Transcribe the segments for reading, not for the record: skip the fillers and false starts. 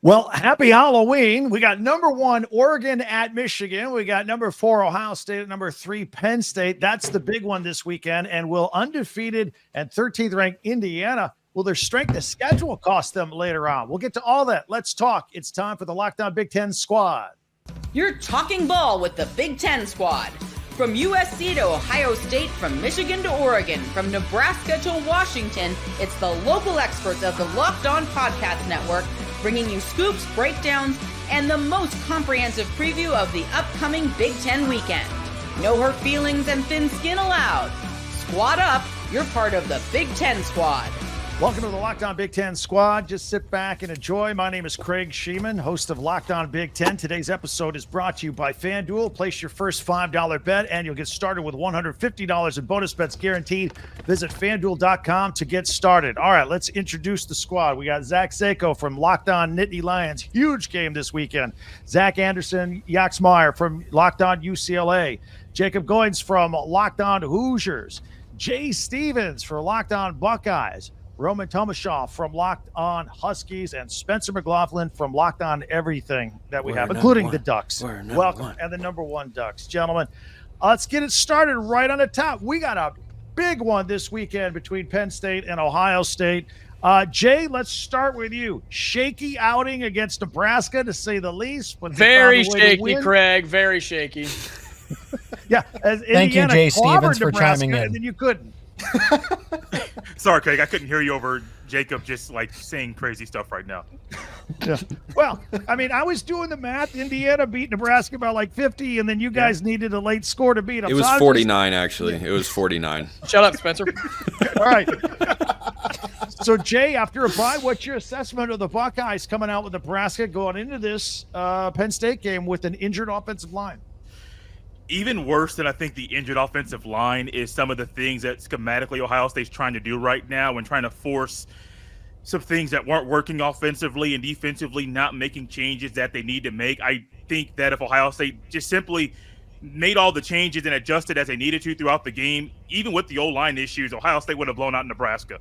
Well, happy Halloween. We got number 1, Oregon at Michigan. We got number 4, Ohio State at number 3, Penn State. That's the big one this weekend. And will undefeated and 13th ranked Indiana, will their strength of schedule cost them later on? We'll get to all that. Let's talk. It's time for the Locked On Big Ten Squad. You're talking ball with the Big Ten Squad. From USC to Ohio State, from Michigan to Oregon, from Nebraska to Washington, it's the local experts of the Locked On Podcast Network bringing you scoops, breakdowns, and the most comprehensive preview of the upcoming Big Ten weekend. No hurt feelings and thin skin allowed. Squad up, you're part of the Big Ten Squad. Welcome to the Locked On Big Ten Squad. Just sit back and enjoy. My name is Craig Shemon, host of Locked On Big Ten. Today's episode is brought to you by FanDuel. Place your first $5 bet, and you'll get started with $150 in bonus bets guaranteed. Visit FanDuel.com to get started. All right, let's introduce the squad. We got Zach Sako from Locked On Nittany Lions. Huge game this weekend. Zach Anderson Yaxmeyer from Locked On UCLA. Jacob Goins from Locked On Hoosiers. Jay Stevens for Locked On Buckeyes. Roman Tomashoff from Locked On Huskies, and Spencer McLaughlin from Locked On Everything that we have, including the Ducks. Welcome, and the number 1 Ducks. Gentlemen, let's get it started right on the top. We got a big one this weekend between Penn State and Ohio State. Jay, let's start with you. Shaky outing against Nebraska, to say the least. But very shaky, Craig. Very shaky. Yeah. Thank you, Jay Stevens, for chiming in. And then you couldn't. Sorry, Craig. I couldn't hear you over Jacob just like saying crazy stuff right now. Yeah. Well, I mean, I was doing the math. Indiana beat Nebraska by like 50, and then you guys needed a late score to beat them. It was 49, actually. It was 49. Shut up, Spencer. All right. So, Jay, after a bye, what's your assessment of the Buckeyes coming out with Nebraska going into this Penn State game with an injured offensive line? Even worse than I think the injured offensive line is some of the things that schematically Ohio State's trying to do right now and trying to force some things that weren't working offensively and defensively, not making changes that they need to make. I think that if Ohio State just simply made all the changes and adjusted as they needed to throughout the game, even with the O-line issues, Ohio State would have blown out Nebraska.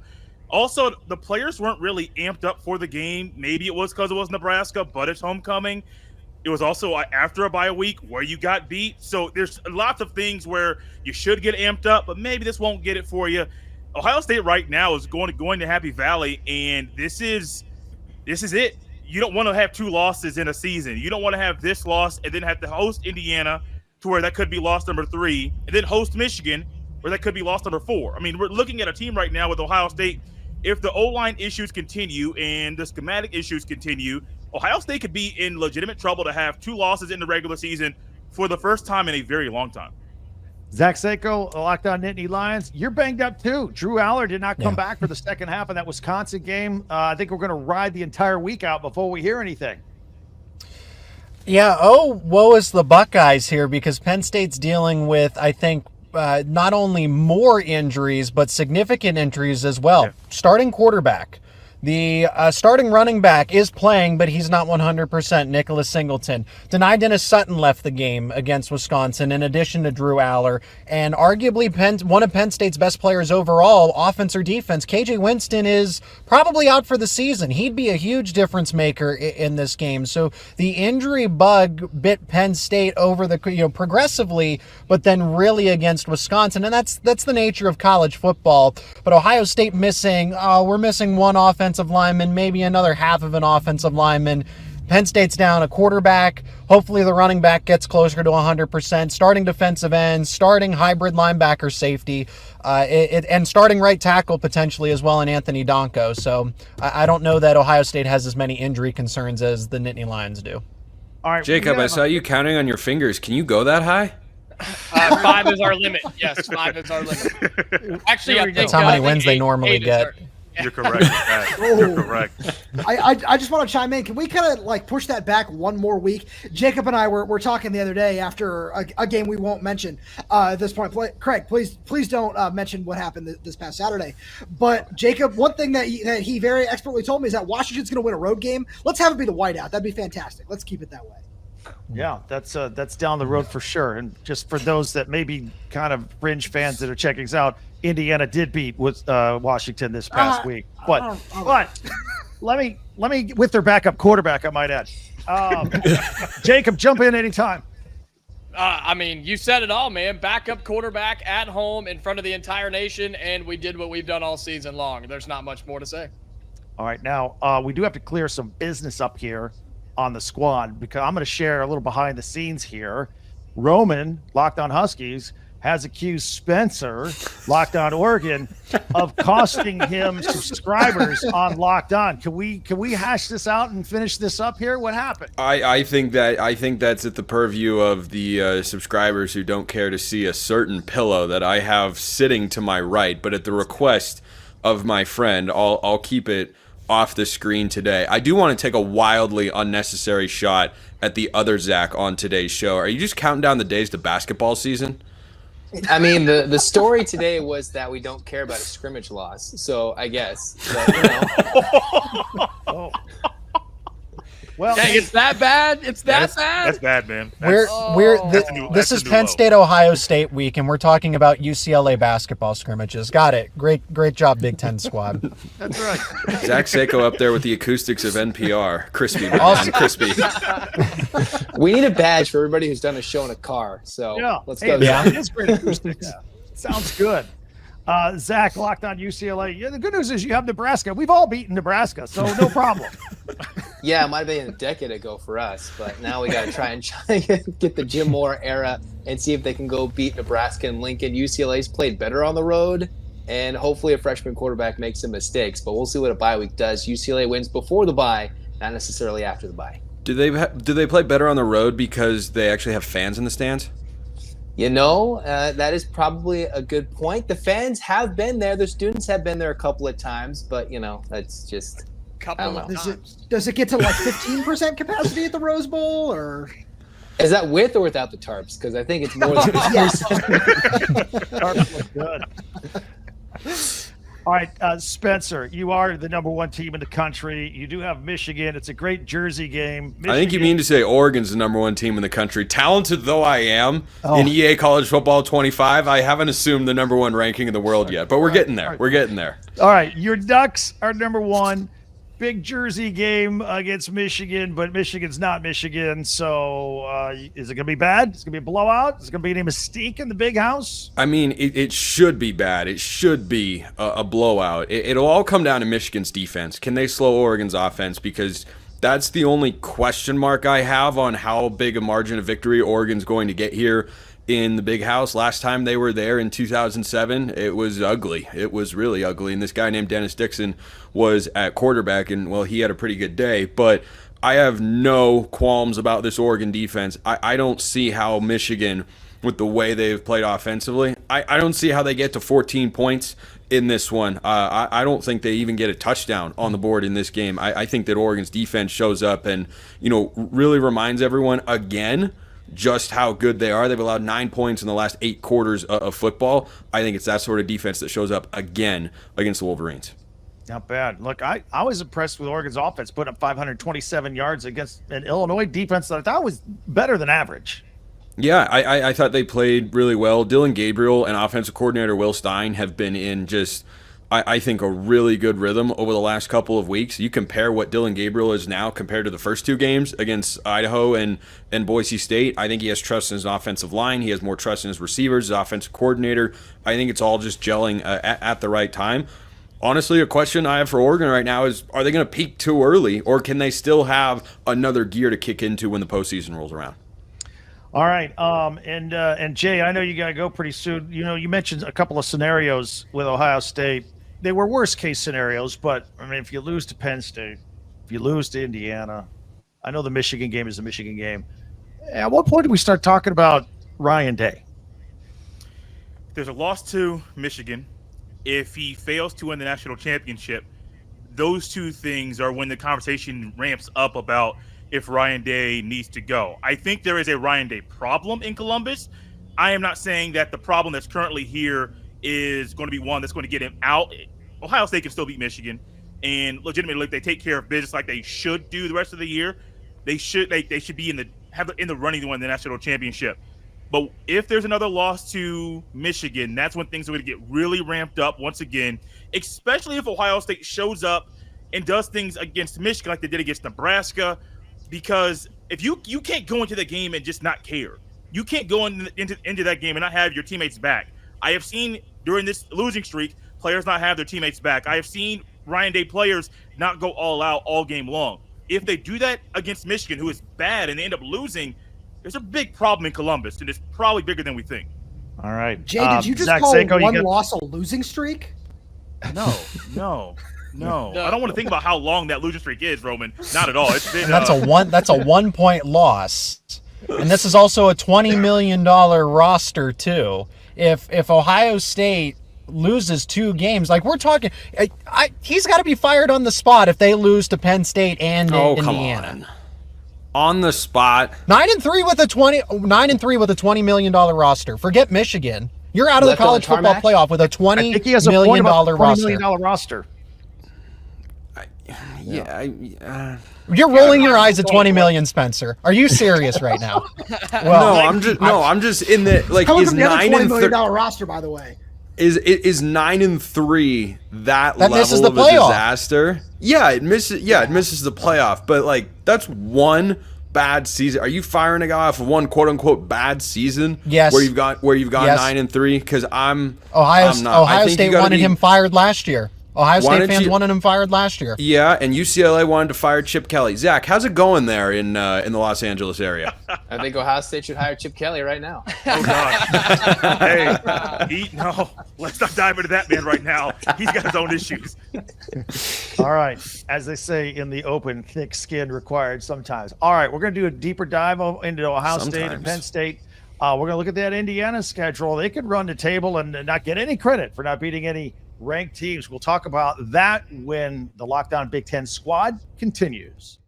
Also, the players weren't really amped up for the game. Maybe it was because it was Nebraska, but it's homecoming. It was also after a bye week where you got beat. So there's lots of things where you should get amped up, but maybe this won't get it for you. Ohio State right now is going to Happy Valley, and this is it. You don't want to have 2 losses in a season. You don't want to have this loss and then have to host Indiana, to where that could be loss number 3, and then host Michigan, where that could be loss number 4. I mean, we're looking at a team right now with Ohio State. If the O-line issues continue and the schematic issues continue, Ohio State could be in legitimate trouble to have 2 losses in the regular season for the first time in a very long time. Zach Sako, Locked On Nittany Lions. You're banged up too. Drew Aller did not come back for the second half of that Wisconsin game. I think we're going to ride the entire week out before we hear anything. Yeah, woe is the Buckeyes here, because Penn State's dealing with, I think, not only more injuries, but significant injuries as well. Yeah. Starting quarterback. The starting running back is playing, but he's not 100%, Nicholas Singleton. Denai Dennis Sutton left the game against Wisconsin, in addition to Drew Aller. And arguably one of Penn State's best players overall, offense or defense, KJ Winston, is probably out for the season. He'd be a huge difference maker in this game. So the injury bug bit Penn State over the progressively, but then really against Wisconsin. And that's the nature of college football. But Ohio State we're missing one offensive lineman, maybe another half of an offensive lineman. Penn State's down a quarterback. Hopefully the running back gets closer to 100%. Starting defensive end, starting hybrid linebacker safety, and starting right tackle potentially as well in Anthony Donko. So I don't know that Ohio State has as many injury concerns as the Nittany Lions do. All right, Jacob, I saw you counting on your fingers. Can you go that high? 5 is our limit. Yes, 5 is our limit. Actually, I think that's how many wins they normally get. You're correct. You're correct. I just want to chime in. Can we kind of like push that back one more week? Jacob and I were talking the other day after a game we won't mention at this point. Craig, please don't mention what happened this past Saturday. But Jacob, one thing that he very expertly told me is that Washington's going to win a road game. Let's have it be the whiteout. That'd be fantastic. Let's keep it that way. Yeah, that's down the road for sure. And just for those that may be kind of fringe fans that are checking us out, Indiana did beat Washington this past week. But let me with their backup quarterback, I might add. Jacob, jump in anytime. I mean, you said it all, man. Backup quarterback at home in front of the entire nation, and we did what we've done all season long. There's not much more to say. All right, now we do have to clear some business up here on the squad because I'm going to share a little behind the scenes here. Roman, Locked On Huskies, has accused Spencer, Locked On Oregon, of costing him subscribers on Locked On. Can we hash this out and finish this up here? What happened? I think that's at the purview of the subscribers who don't care to see a certain pillow that I have sitting to my right, but at the request of my friend, I'll keep it off the screen today. I do want to take a wildly unnecessary shot at the other Zach on today's show. Are you just counting down the days to basketball season? I mean, the story today was that we don't care about a scrimmage loss, so I guess. But, Oh. Well, Dang, it's that bad? It's that bad? That's bad, man. This is Penn State, Ohio State week, and we're talking about UCLA basketball scrimmages. Got it. Great job, Big Ten squad. that's right. Zach Seiko up there with the acoustics of NPR. Crispy, man. Crispy. we need a badge for everybody who's done a show in a car, so Yeah. let's Hey, go. yeah. It is great acoustics. Sounds good. Zach, Locked On UCLA. Yeah, the good news is you have Nebraska. We've all beaten Nebraska, so no problem. Yeah, it might have been a decade ago for us, but now we got to try and get the Jim Moore era and see if they can go beat Nebraska and Lincoln. UCLA's played better on the road, and hopefully a freshman quarterback makes some mistakes, but we'll see what a bye week does. UCLA wins before the bye, not necessarily after the bye. Do they play better on the road because they actually have fans in the stands? You know, that is probably a good point. The fans have been there. The students have been there a couple of times, but, you know, that's just – Couple of times. Does it get to like 15% capacity at the Rose Bowl, or is that with or without the tarps? Because I think it's more than Tarps look good. All right, Spencer, you are the number one team in the country. You do have Michigan. It's a great Jersey game. I think you mean to say Oregon's the number one team in the country. Talented though I am in EA College Football 25, I haven't assumed the number one ranking in the world yet, but we're getting there. We're getting there. All right, your Ducks are number one. Big Jersey game against Michigan, but Michigan's not Michigan. So is it going to be bad? Is it going to be a blowout? Is it going to be any mystique in the big house? I mean, it should be bad. It should be a blowout. It'll all come down to Michigan's defense. Can they slow Oregon's offense? Because that's the only question mark I have on how big a margin of victory Oregon's going to get here in the big house. Last time they were there in 2007, it was ugly. It was really ugly. And this guy named Dennis Dixon was at quarterback, and, well, he had a pretty good day. But I have no qualms about this Oregon defense. I don't see how Michigan, with the way they've played offensively, I don't see how they get to 14 points in this one. I don't think they even get a touchdown on the board in this game. I think that Oregon's defense shows up and, you know, really reminds everyone again just how good they are. They've allowed 9 points in the last 8 quarters of football. I think it's that sort of defense that shows up again against the Wolverines. Not bad. Look, I was impressed with Oregon's offense, putting up 527 yards against an Illinois defense that I thought was better than average. Yeah, I thought they played really well. Dylan Gabriel and offensive coordinator Will Stein have been in just, I think, a really good rhythm over the last couple of weeks. You compare what Dylan Gabriel is now compared to the first 2 games against Idaho and Boise State. I think he has trust in his offensive line. He has more trust in his receivers, his offensive coordinator. I think it's all just gelling at the right time. Honestly, a question I have for Oregon right now is, are they going to peak too early, or can they still have another gear to kick into when the postseason rolls around? All right, and Jay, I know you got to go pretty soon. You know, you mentioned a couple of scenarios with Ohio State. They were worst case scenarios, but I mean, if you lose to Penn State, if you lose to Indiana, I know the Michigan game is the Michigan game. At what point do we start talking about Ryan Day? There's a loss to Michigan. If he fails to win the national championship, those 2 things are when the conversation ramps up about if Ryan Day needs to go. I think there is a Ryan Day problem in Columbus. I am not saying that the problem that's currently here is going to be one that's going to get him out. Ohio State can still beat Michigan, and legitimately, if they take care of business like they should do the rest of the year, they should be in the running to win the national championship. But if there's another loss to Michigan, that's when things are going to get really ramped up once again, especially if Ohio State shows up and does things against Michigan like they did against Nebraska, because if you can't go into the game and just not care. You can't go into that game and not have your teammates back. I have seen during this losing streak, players not have their teammates back. I have seen Ryan Day players not go all out all game long. If they do that against Michigan, who is bad, and they end up losing, there's a big problem in Columbus, and it's probably bigger than we think. All right. Jay, did you just Zach call Sako, one loss a losing streak? No. I don't want to think about how long that losing streak is, Roman. Not at all. It's been, That's a 1-point loss. And this is also a $20 million roster too. If Ohio State loses 2 games, like we're talking, he's got to be fired on the spot if they lose to Penn State and Indiana. Come on the spot. 9-3 with a $20 million roster. Forget Michigan. You're out of the college football playoff with a $20 million roster. Yeah. You're rolling your eyes at 20 million, Spencer. Are you serious right now? Well, I'm just in the like. Coming Is from the other $20 million 9-3 roster, by the way. is 9-3 that misses level the of a playoff. disaster? Yeah, it misses. Yeah, it misses the playoff. But like, that's one bad season. Are you firing a guy off of one quote unquote bad season? Yes. Where you've gone Yes. 9-3? Because I'm not. Ohio State wanted him fired last year. Ohio State fans you- wanted him fired last year. Yeah, and UCLA wanted to fire Chip Kelly. Zach, how's it going there in the Los Angeles area? I think Ohio State should hire Chip Kelly right now. Oh, God. Hey, no. Let's not dive into that man right now. He's got his own issues. All right. As they say in the open, thick skin required sometimes. All right. We're going to do a deeper dive into Ohio State and Sometimes. Penn State. We're going to look at that Indiana schedule. They could run the table and not get any credit for not beating any ranked teams. We'll talk about that when the Lockdown Big Ten squad continues.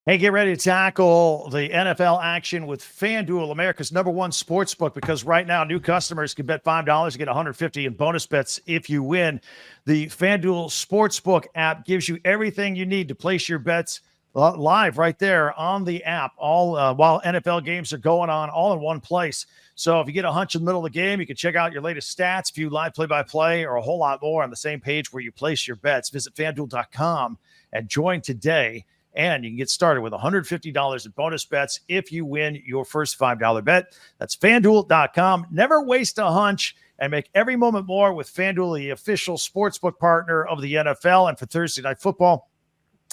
Hey, get ready to tackle the NFL action with FanDuel, America's #1 sports book, because right now new customers can bet $5 and get $150 in bonus bets if you win. The FanDuel Sportsbook app gives you everything you need to place your bets live right there on the app, all while NFL games are going on, all in one place. So if you get a hunch in the middle of the game, you can check out your latest stats, view live play-by-play, or a whole lot more on the same page where you place your bets. Visit FanDuel.com and join today, and you can get started with $150 in bonus bets if you win your first $5 bet. That's FanDuel.com. Never waste a hunch and make every moment more with FanDuel, the official sportsbook partner of the NFL. And for Thursday Night Football,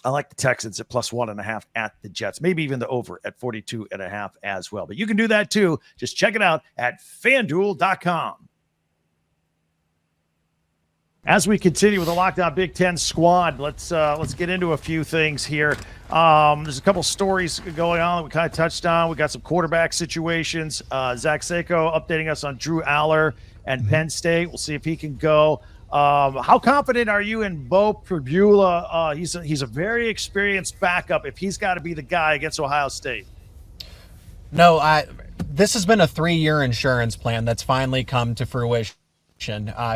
I like the Texans at +1.5 at the Jets, maybe even the over at 42.5 as well. But you can do that too. Just check it out at FanDuel.com. As we continue with the Lockdown Big Ten squad, let's get into a few things here. There's a couple stories going on that we kind of touched on. We got some quarterback situations. Zach Sako updating us on Drew Aller and Penn State. We'll see if he can go. How confident are you in Bo Pribula? He's a very experienced backup if he's got to be the guy against Ohio State. No, this has been a 3-year insurance plan that's finally come to fruition.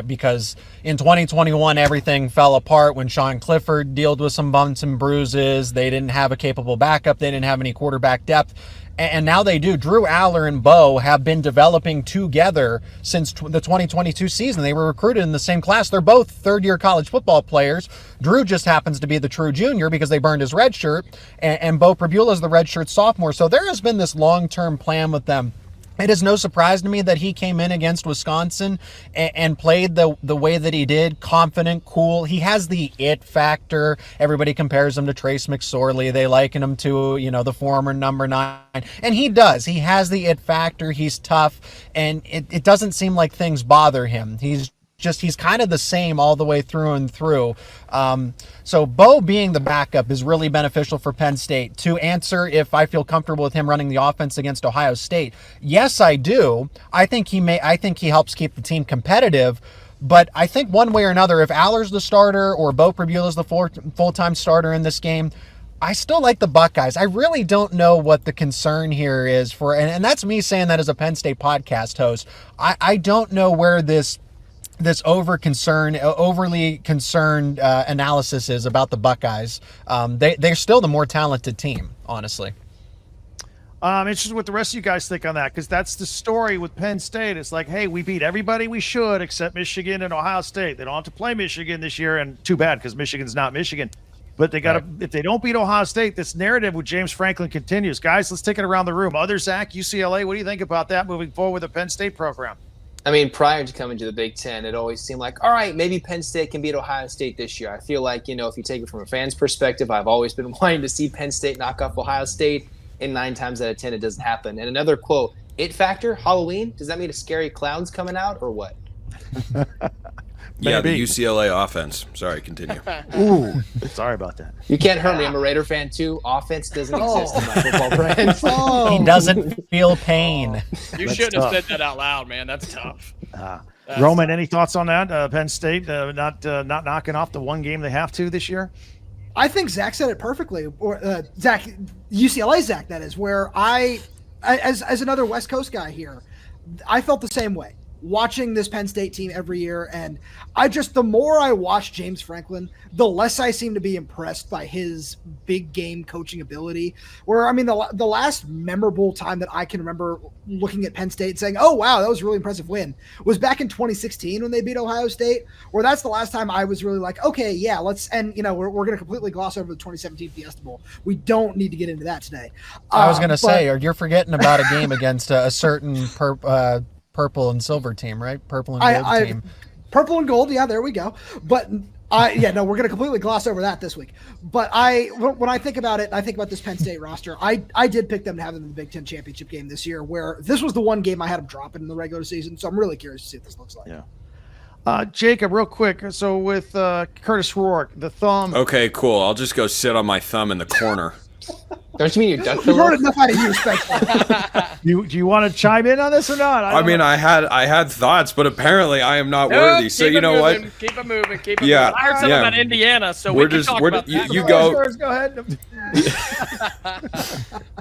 Because in 2021, everything fell apart when Sean Clifford dealt with some bumps and bruises. They didn't have a capable backup. They didn't have any quarterback depth. And now they do. Drew Aller and Bo have been developing together since the 2022 season. They were recruited in the same class. They're both third-year college football players. Drew just happens to be the true junior because they burned his red shirt, and Bo Pribula is the redshirt sophomore. So there has been this long-term plan with them. It is no surprise to me that he came in against Wisconsin and played the way that he did, confident, cool. He has the it factor. Everybody compares him to Trace McSorley. They liken him to, the former number 9. And he does. He has the it factor. He's tough. And it doesn't seem like things bother him. He's kind of the same all the way through and through. So Bo being the backup is really beneficial for Penn State. To answer if I feel comfortable with him running the offense against Ohio State, yes, I do. I think he helps keep the team competitive. But I think one way or another, if Aller's the starter or Bo Pribula's the full-time starter in this game, I still like the Buckeyes. I really don't know what the concern here is and that's me saying that as a Penn State podcast host. I don't know where this overly concerned analysis is about the Buckeyes. They're still the more talented team, honestly. I'm interested what the rest of you guys think on that, because that's the story with Penn State. It's like, hey, we beat everybody we should except Michigan and Ohio State. They don't have to play Michigan this year, and too bad because Michigan's not Michigan. But they got to, if they don't beat Ohio State, this narrative with James Franklin continues. Guys, let's take it around the room. Other Zach, UCLA, what do you think about that moving forward with the Penn State program? I mean, prior to coming to the Big Ten, it always seemed like, all right, maybe Penn State can beat Ohio State this year. I feel like, if you take it from a fan's perspective, I've always been wanting to see Penn State knock off Ohio State, and 9 times out of 10, it doesn't happen. And another quote, it factor, Halloween, does that mean a scary clown's coming out or what? Yeah, the UCLA offense. Sorry, continue. Ooh, sorry about that. You can't hurt me. I'm a Raider fan, too. Offense doesn't exist in my football brand. He doesn't feel pain. You shouldn't have said that out loud, man. That's tough. Roman, any thoughts on that? Penn State not knocking off the one game they have to this year? I think Zach said it perfectly, or Zach, UCLA Zach, that is, where as another West Coast guy here, I felt the same way watching this Penn State team every year. And the more I watch James Franklin, the less I seem to be impressed by his big game coaching ability. Where, I mean, the last memorable time that I can remember looking at Penn State and saying, oh, wow, that was a really impressive win, was back in 2016 when they beat Ohio State, where that's the last time I was really like, okay, yeah, let's, and, we're going to completely gloss over the 2017 Fiesta Bowl. We don't need to get into that today. I was going to say, or you're forgetting about a game against a certain purple and silver team, right? Purple and gold team. Purple and gold, yeah, there we go. But we're going to completely gloss over that this week. But when I think about it, I think about this Penn State roster. I did pick them to have them in the Big Ten championship game this year, where this was the one game I had them dropping in the regular season. So I'm really curious to see what this looks like. Yeah. Jacob, real quick. So with Curtis Rourke, the thumb. Okay, cool. I'll just go sit on my thumb in the corner. Don't you mean you duck the We've heard enough out of you, Do you want to chime in on this or not? I had thoughts, but apparently I am not worthy. So you know what? Keep it moving. Keep it moving. I heard something about Indiana, so we can talk about that. You go. Go ahead.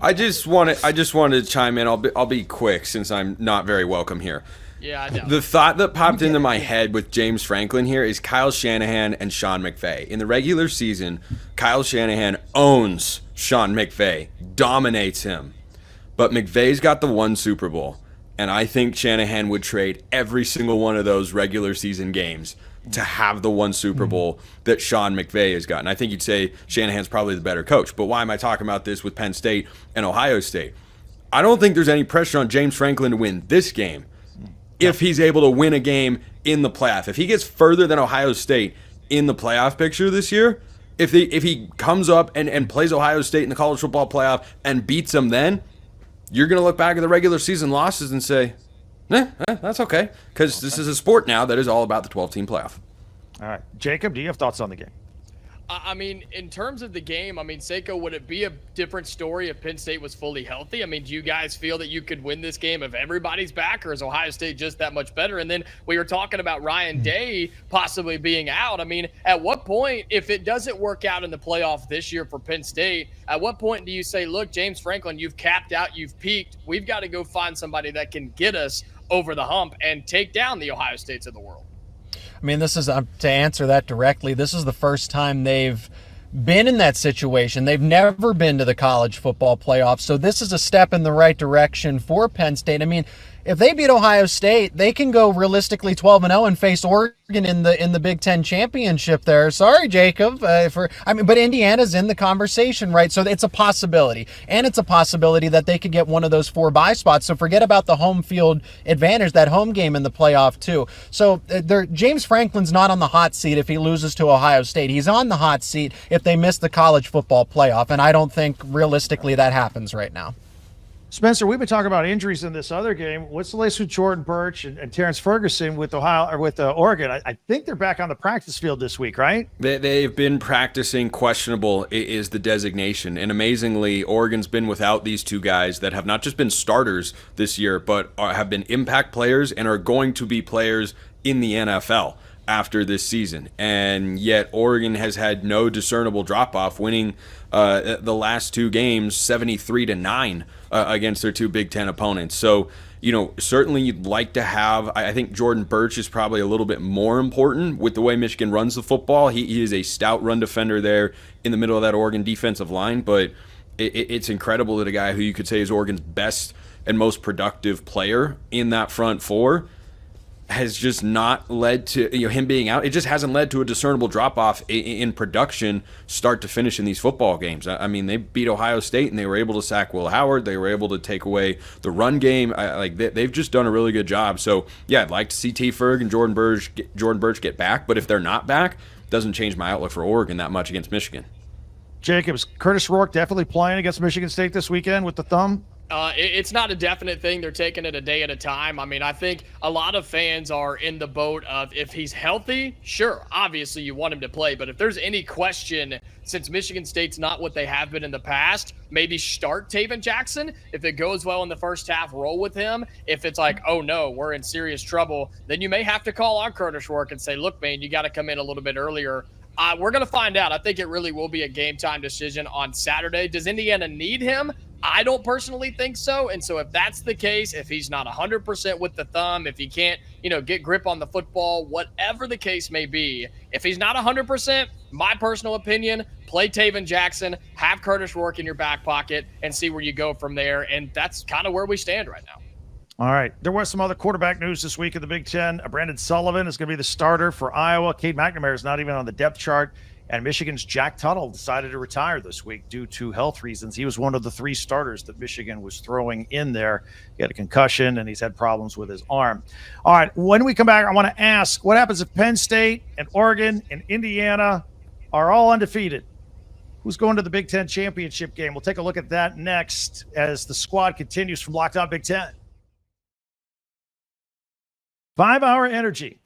I just wanted to chime in. I'll be quick since I'm not very welcome here. Yeah, I know. The thought that popped into my head with James Franklin here is Kyle Shanahan and Sean McVay. In the regular season, Kyle Shanahan owns Sean McVay, dominates him. But McVay's got the one Super Bowl, and I think Shanahan would trade every single one of those regular season games to have the one Super Bowl that Sean McVay has gotten. I think you'd say Shanahan's probably the better coach. But why am I talking about this with Penn State and Ohio State? I don't think there's any pressure on James Franklin to win this game. If he's able to win a game in the playoff, if he gets further than Ohio State in the playoff picture this year, if he comes up and plays Ohio State in the college football playoff and beats them, then you're going to look back at the regular season losses and say, that's okay, because this is a sport now that is all about the 12-team playoff. All right. Jacob, do you have thoughts on the game? I mean, in terms of the game, Seiko, would it be a different story if Penn State was fully healthy? Do you guys feel that you could win this game if everybody's back, or is Ohio State just that much better? And then we were talking about Ryan Day possibly being out. At what point, if it doesn't work out in the playoff this year for Penn State, at what point do you say, look, James Franklin, you've capped out, you've peaked. We've got to go find somebody that can get us over the hump and take down the Ohio States of the world? This is, to answer that directly, this is the first time they've been in that situation. They've never been to the college football playoffs, so this is a step in the right direction for Penn State. If they beat Ohio State, they can go realistically 12-0 and face Oregon in the Big Ten championship there. Sorry, Jacob. But Indiana's in the conversation, right? So it's a possibility. And it's a possibility that they could get one of those 4 bye spots. So forget about the home field advantage, that home game in the playoff too. So James Franklin's not on the hot seat if he loses to Ohio State. He's on the hot seat if they miss the college football playoff. And I don't think realistically that happens right now. Spencer, we've been talking about injuries in this other game. What's the latest with Jordan Birch and Terrence Ferguson with Oregon? I think they're back on the practice field this week, right? They've been practicing. Questionable is the designation. And amazingly, Oregon's been without these 2 guys that have not just been starters this year, but have been impact players and are going to be players in the NFL after this season. And yet Oregon has had no discernible drop-off, winning the last 2 games 73-9 against their 2 Big Ten opponents. So, certainly you'd like to have, I think Jordan Birch is probably a little bit more important with the way Michigan runs the football. He is a stout run defender there in the middle of that Oregon defensive line, but It's incredible that a guy who you could say is Oregon's best and most productive player in that front four has just not led to him being out. It just hasn't led to a discernible drop-off in production start to finish in these football games. I mean, they beat Ohio State and they were able to sack Will Howard. They were able to take away the run game. They've just done a really good job. So, yeah, I'd like to see T. Ferg and Jordan Birch get back, but if they're not back, it doesn't change my outlook for Oregon that much against Michigan. Jacobs, Curtis Rourke definitely playing against Michigan State this weekend with the thumb? It's not a definite thing. They're taking it a day at a time. I mean, I think a lot of fans are in the boat of if he's healthy, sure, obviously you want him to play. But if there's any question, since Michigan State's not what they have been in the past, maybe start Taven Jackson. If it goes well in the first half, roll with him. If it's like, oh no, we're in serious trouble, then you may have to call on Curtis Rourke and say, look, man, you got to come in a little bit earlier. We're going to find out. I think it really will be a game time decision on Saturday. Does Indiana need him? I don't personally think so. And so if that's the case, if he's not 100% with the thumb, if he can't, get grip on the football, whatever the case may be, if he's not 100%, my personal opinion, play Taven Jackson, have Curtis Rourke in your back pocket, and see where you go from there. And that's kind of where we stand right now. All right. There was some other quarterback news this week in the Big Ten. Brandon Sullivan is going to be the starter for Iowa. Cade McNamara is not even on the depth chart. And Michigan's Jack Tuttle decided to retire this week due to health reasons. He was one of the 3 starters that Michigan was throwing in there. He had a concussion, and he's had problems with his arm. All right, when we come back, I want to ask, what happens if Penn State and Oregon and Indiana are all undefeated? Who's going to the Big Ten championship game? We'll take a look at that next as the squad continues from Locked On Big Ten. 5 Hour Energy.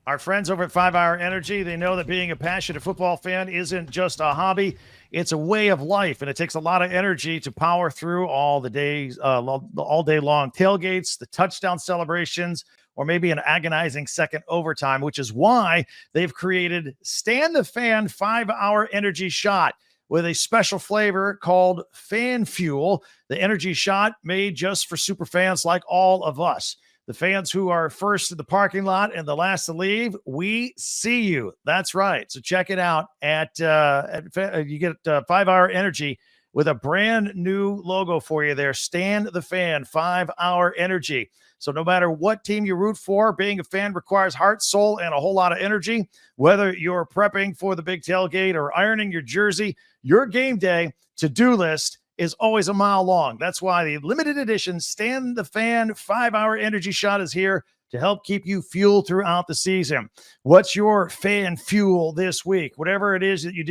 Our friends over at 5 Hour Energy, they know that being a passionate football fan isn't just a hobby. It's a way of life, and it takes a lot of energy to power through all the days, all day long tailgates, the touchdown celebrations, or maybe an agonizing second overtime, which is why they've created Stand the Fan 5 Hour Energy Shot with a special flavor called Fan Fuel, the energy shot made just for super fans like all of us. The fans who are first in the parking lot and the last to leave, we see you. That's right. So check it out you get 5 Hour Energy with a brand new logo for you there. Stand the Fan 5 Hour Energy. So no matter what team you root for, being a fan requires heart, soul, and a whole lot of energy. Whether you're prepping for the big tailgate or ironing your jersey, your game day to-do list is always a mile long. That's why the limited edition Stand the Fan 5 Hour Energy Shot is here to help keep you fueled throughout the season. What's your fan fuel this week? Whatever it is that you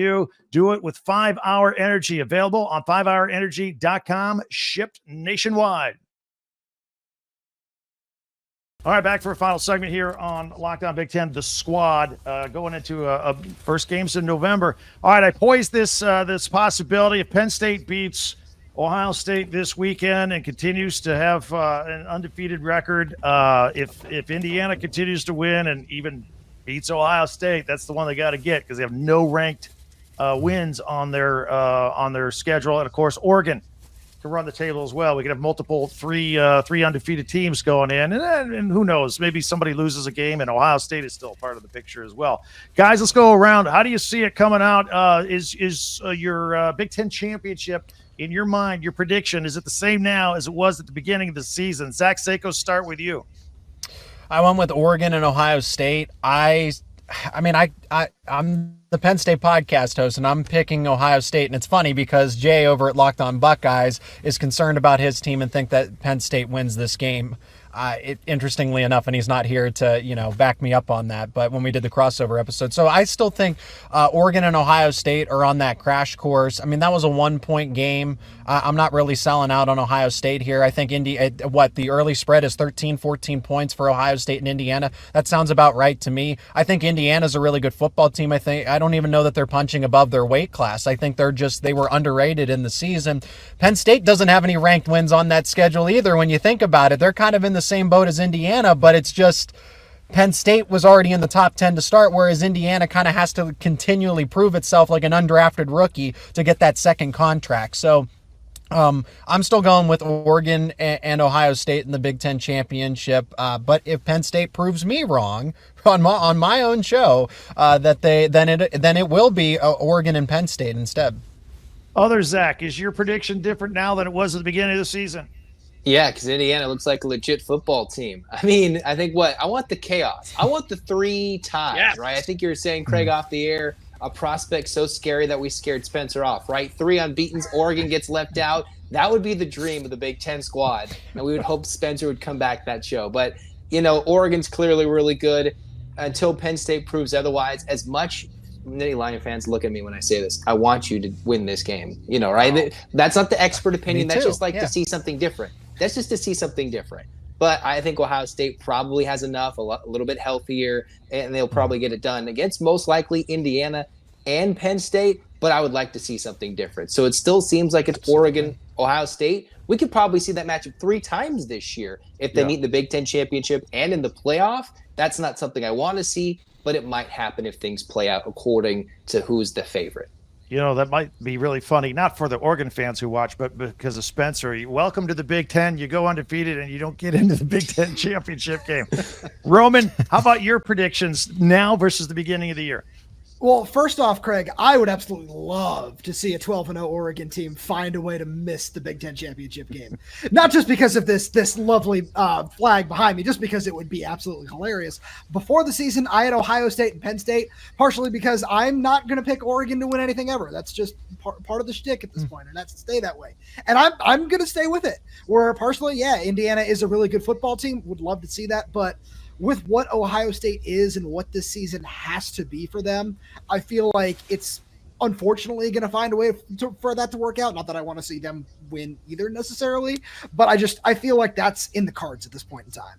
do it with 5 Hour Energy, available on 5hourenergy.com, shipped nationwide. All right, back for a final segment here on Locked On Big Ten, the squad going into first games in November. All right, I poised this possibility if Penn State beats Ohio State this weekend and continues to have an undefeated record. If Indiana continues to win and even beats Ohio State, that's the one they got to get because they have no ranked wins on their schedule. And of course, Oregon can run the table as well. We could have multiple three undefeated teams going in, and who knows? Maybe somebody loses a game, and Ohio State is still part of the picture as well. Guys, let's go around. How do you see it coming out? Is your Big Ten championship in your mind? Your prediction, is it the same now as it was at the beginning of the season? Zach Seiko, start with you. I went with Oregon and Ohio State. I'm the Penn State podcast host, and I'm picking Ohio State. And it's funny because Jay over at Locked On Buckeyes is concerned about his team and think that Penn State wins this game. Interestingly enough, and he's not here to, back me up on that, but when we did the crossover episode. So I still think Oregon and Ohio State are on that crash course. I mean, that was a 1-point game. I'm not really selling out on Ohio State here. I think the early spread is 13, 14 points for Ohio State and Indiana. That sounds about right to me. I think Indiana's a really good football team. I don't even know that they're punching above their weight class. I think they were underrated in the season. Penn State doesn't have any ranked wins on that schedule either. When you think about it, they're kind of in the same boat as Indiana, but it's just Penn State was already in the top 10 to start, whereas Indiana kind of has to continually prove itself like an undrafted rookie to get that second contract. So I'm still going with Oregon and Ohio State in the Big Ten championship. But if Penn State proves me wrong on my own show, then it will be Oregon and Penn State instead. Other Zach, is your prediction different now than it was at the beginning of the season? Yeah, because Indiana looks like a legit football team. I mean, I think I want the chaos. I want the 3 ties, Yes. right? I think you're saying, Craig, off the air, a prospect so scary that we scared Spencer off, right? 3 unbeatens, Oregon gets left out. That would be the dream of the Big Ten squad, and we would hope Spencer would come back that show. But, Oregon's clearly really good until Penn State proves otherwise. As much Nittany Lion fans look at me when I say this, I want you to win this game, right? That's not the expert opinion. That's just to see something different. That's just to see something different. But I think Ohio State probably has enough, a little bit healthier, and they'll probably get it done against most likely Indiana and Penn State. But I would like to see something different. So it still seems like it's Oregon, Ohio State. We could probably see that matchup 3 times this year if they meet in the Big Ten championship and in the playoff. That's not something I want to see, but it might happen if things play out according to who's the favorite. That might be really funny, not for the Oregon fans who watch, but because of Spencer. Welcome to the Big Ten. You go undefeated and you don't get into the Big Ten championship game. Roman, how about your predictions now versus the beginning of the year? Well, first off, Craig, I would absolutely love to see a 12-0 Oregon team find a way to miss the Big Ten championship game. Not just because of this lovely flag behind me, just because it would be absolutely hilarious. Before the season, I had Ohio State and Penn State, partially because I'm not going to pick Oregon to win anything ever. That's just part of the shtick at this point, and that's to stay that way. And I'm going to stay with it. Where partially, Indiana is a really good football team. Would love to see that, but with what Ohio State is and what this season has to be for them, I feel like it's unfortunately going to find a way for that to work out. Not that I want to see them win either necessarily, but I feel like that's in the cards at this point in time.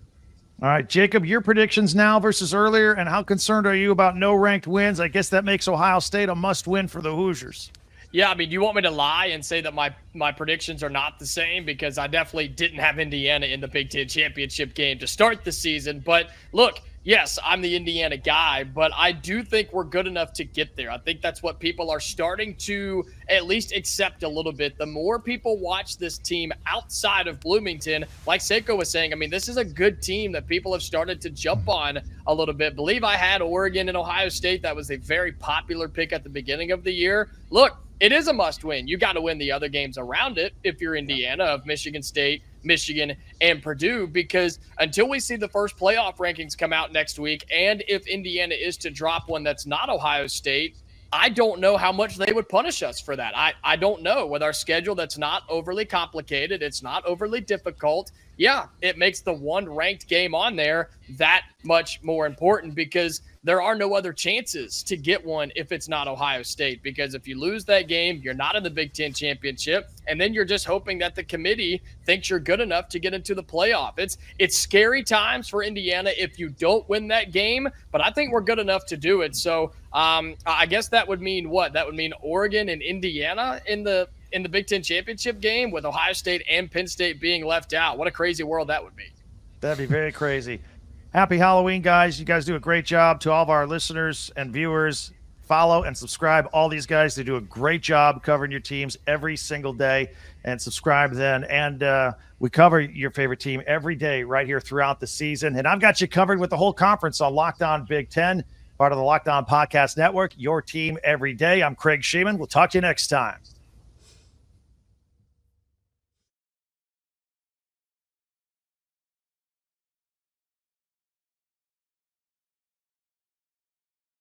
All right, Jacob, your predictions now versus earlier, and how concerned are you about no ranked wins? I guess that makes Ohio State a must win for the Hoosiers. Yeah, I mean, you want me to lie and say that my predictions are not the same? Because I definitely didn't have Indiana in the Big Ten championship game to start the season. But look, yes, I'm the Indiana guy, but I do think we're good enough to get there. I think that's what people are starting to at least accept a little bit. The more people watch this team outside of Bloomington, like Seiko was saying, I mean, this is a good team that people have started to jump on a little bit. Believe I had Oregon and Ohio State. That was a very popular pick at the beginning of the year. Look, it is a must win. You got to win the other games around it if you're Indiana, of Michigan State, Michigan, and Purdue, because until we see the first playoff rankings come out next week, and if Indiana is to drop one that's not Ohio State, I don't know how much they would punish us for that. I don't know. With our schedule that's not overly complicated, it's not overly difficult. Yeah, it makes the one ranked game on there that much more important, because there are no other chances to get one if it's not Ohio State. Because if you lose that game, you're not in the Big Ten championship, and then you're just hoping that the committee thinks you're good enough to get into the playoff. It's scary times for Indiana if you don't win that game, but I think we're good enough to do it. So I guess that would mean what? That would mean Oregon and Indiana in the Big Ten championship game, with Ohio State and Penn State being left out. What a crazy world that would be. That'd be very crazy. Happy Halloween, guys. You guys do a great job. To all of our listeners and viewers, follow and subscribe all these guys. They do a great job covering your teams every single day, and subscribe then. And we cover your favorite team every day right here throughout the season. And I've got you covered with the whole conference on Locked On Big Ten, part of the Locked On Podcast Network, your team every day. I'm Craig Shemon. We'll talk to you next time.